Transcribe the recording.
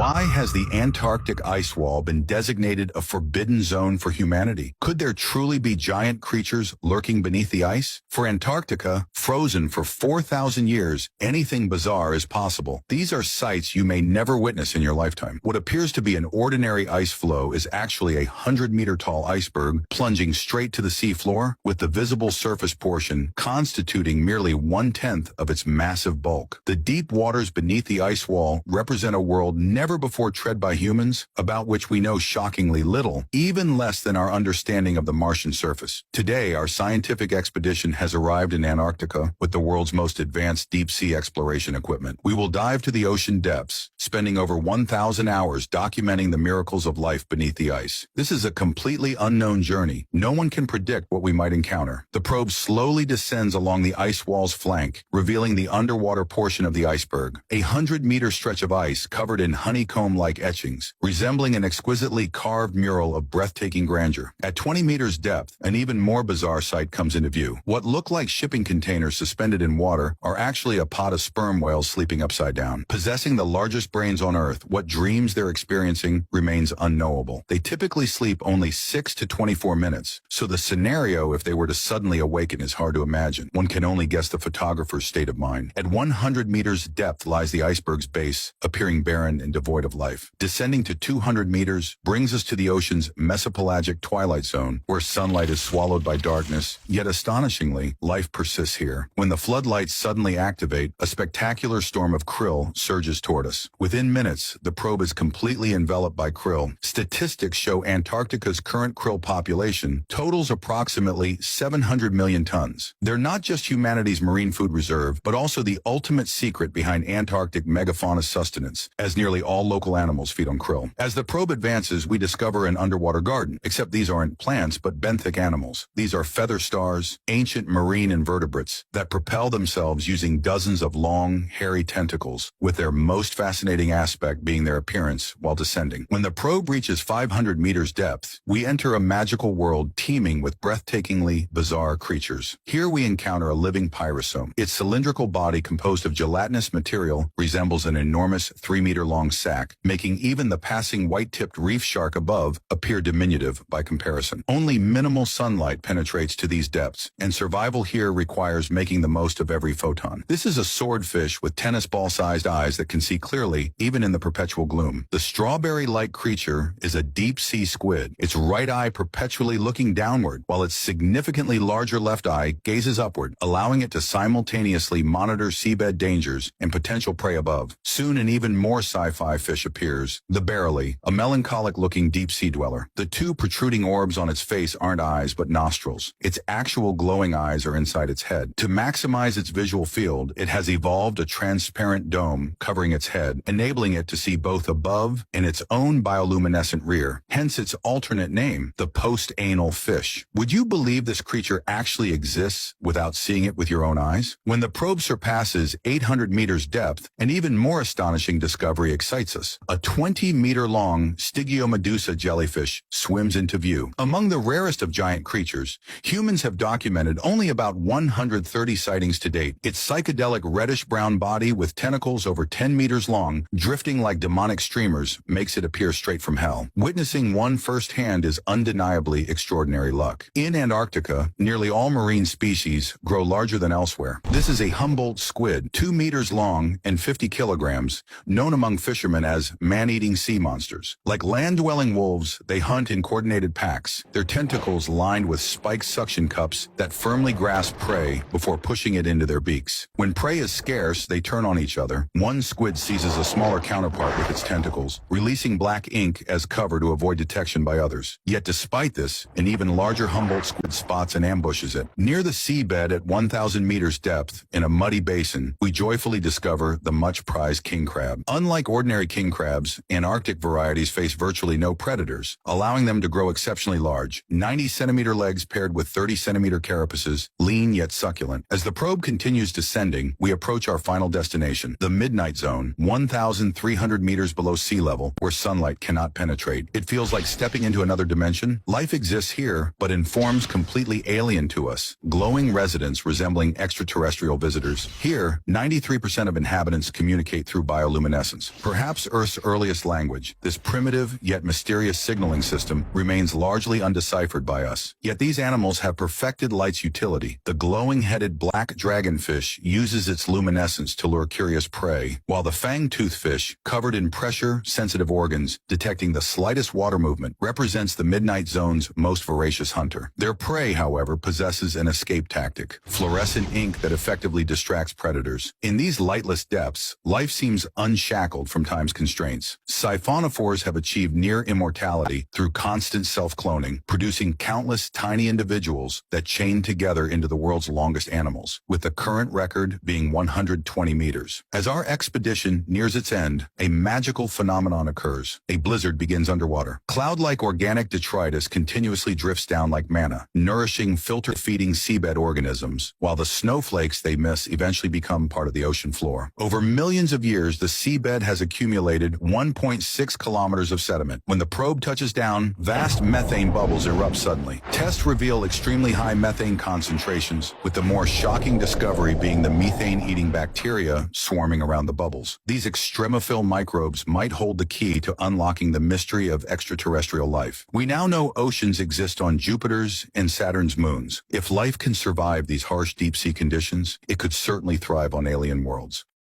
Why has the Antarctic ice wall been designated a forbidden zone for humanity? Could there truly be giant creatures lurking beneath the ice? For Antarctica, frozen for 4,000 years, anything bizarre is possible. These are sights you may never witness in your lifetime. What appears to be an ordinary ice floe is actually a 100-meter-tall iceberg plunging straight to the seafloor, with the visible surface portion constituting merely 1/10 of its massive bulk. The deep waters beneath the ice wall represent a world never before tread by humans, about which we know shockingly little, even less than our understanding of the Martian surface. Today, our scientific expedition has arrived in Antarctica with the world's most advanced deep-sea exploration equipment. We will dive to the ocean depths, spending over 1,000 hours documenting the miracles of life beneath the ice. This is a completely unknown journey. No one can predict what we might encounter. The probe slowly descends along the ice wall's flank, revealing the underwater portion of the iceberg, a 100-meter stretch of ice covered in honeycomb-like etchings, resembling an exquisitely carved mural of breathtaking grandeur. At 20 meters depth, an even more bizarre sight comes into view. What look like shipping containers suspended in water are actually a pod of sperm whales sleeping upside down. Possessing the largest brains on Earth, what dreams they're experiencing remains unknowable. They typically sleep only 6 to 24 minutes, so the scenario if they were to suddenly awaken is hard to imagine. One can only guess the photographer's state of mind. At 100 meters depth lies the iceberg's base, appearing barren and devoid of life. Descending to 200 meters brings us to the ocean's mesopelagic twilight zone, where sunlight is swallowed by darkness, yet astonishingly, life persists here. When the floodlights suddenly activate, a spectacular storm of krill surges toward us. Within minutes, the probe is completely enveloped by krill. Statistics show Antarctica's current krill population totals approximately 700 million tons. They're not just humanity's marine food reserve, but also the ultimate secret behind Antarctic megafauna sustenance, as nearly all local animals feed on krill. As the probe advances, we discover an underwater garden, except these aren't plants, but benthic animals. These are feather stars, ancient marine invertebrates that propel themselves using dozens of long, hairy tentacles, with their most fascinating aspect being their appearance while descending. When the probe reaches 500 meters depth, we enter a magical world teeming with breathtakingly bizarre creatures. Here we encounter a living pyrosome. Its cylindrical body, composed of gelatinous material, resembles an enormous 3-meter-long sac, making even the passing white-tipped reef shark above appear diminutive by comparison. Only minimal sunlight penetrates to these depths, and survival here requires making the most of every photon. This is a swordfish with tennis ball-sized eyes that can see clearly, even in the perpetual gloom. The strawberry-like creature is a deep-sea squid, its right eye perpetually looking downward, while its significantly larger left eye gazes upward, allowing it to simultaneously monitor seabed dangers and potential prey above. Soon an even more sci-fi fish appears, the barrelly, a melancholic-looking deep-sea dweller. The two protruding orbs on its face aren't eyes but nostrils. Its actual glowing eyes are inside its head. To maximize its visual field, it has evolved a transparent dome covering its head, enabling it to see both above and its own bioluminescent rear, hence its alternate name, the post-anal fish. Would you believe this creature actually exists without seeing it with your own eyes? When the probe surpasses 800 meters depth, an even more astonishing discovery excites us. A 20-meter-long Stygiomedusa jellyfish swims into view. Among the rarest of giant creatures, humans have documented only about 130 sightings to date. Its psychedelic reddish-brown body with tentacles over 10 meters long, drifting like demonic streamers, makes it appear straight from hell. Witnessing one firsthand is undeniably extraordinary luck. In Antarctica, nearly all marine species grow larger than elsewhere. This is a Humboldt squid, 2 meters long and 50 kilograms, known among fishermen as man-eating sea monsters. Like land-dwelling wolves, they hunt in coordinated packs, their tentacles lined with spiked suction cups that firmly grasp prey before pushing it into their beaks. When prey is scarce, they turn on each other. One squid seizes a smaller counterpart with its tentacles, releasing black ink as cover to avoid detection by others. Yet despite this, an even larger Humboldt squid spots and ambushes it. Near the seabed at 1,000 meters depth, in a muddy basin, we joyfully discover the much-prized king crab. Unlike ordinary king crabs, Antarctic varieties face virtually no predators, allowing them to grow exceptionally large. 90-centimeter legs paired with 30-centimeter carapaces, lean yet succulent. As the probe continues descending, we approach our final destination, the midnight zone, 1,300 meters below sea level, where sunlight cannot penetrate. It feels like stepping into another dimension. Life exists here, but in forms completely alien to us. Glowing residents resembling extraterrestrial visitors. Here, 93% of inhabitants communicate through bioluminescence. Perhaps Perhaps Earth's earliest language, this primitive yet mysterious signaling system remains largely undeciphered by us. Yet these animals have perfected light's utility. The glowing-headed black dragonfish uses its luminescence to lure curious prey, while the fang-toothed fish, covered in pressure-sensitive organs, detecting the slightest water movement, represents the midnight zone's most voracious hunter. Their prey, however, possesses an escape tactic, fluorescent ink that effectively distracts predators. In these lightless depths, life seems unshackled from time's constraints. Siphonophores have achieved near immortality through constant self-cloning, producing countless tiny individuals that chain together into the world's longest animals, with the current record being 120 meters. As our expedition nears its end, a magical phenomenon occurs. A blizzard begins underwater. Cloud-like organic detritus continuously drifts down like manna, nourishing filter-feeding seabed organisms, while the snowflakes they miss eventually become part of the ocean floor. Over millions of years, the seabed has accumulated 1.6 kilometers of sediment. When the probe touches down, vast methane bubbles erupt suddenly. Tests reveal extremely high methane concentrations, with the more shocking discovery being the methane-eating bacteria swarming around the bubbles. These extremophile microbes might hold the key to unlocking the mystery of extraterrestrial life. We now know oceans exist on Jupiter's and Saturn's moons. If life can survive these harsh deep-sea conditions, it could certainly thrive on alien worlds.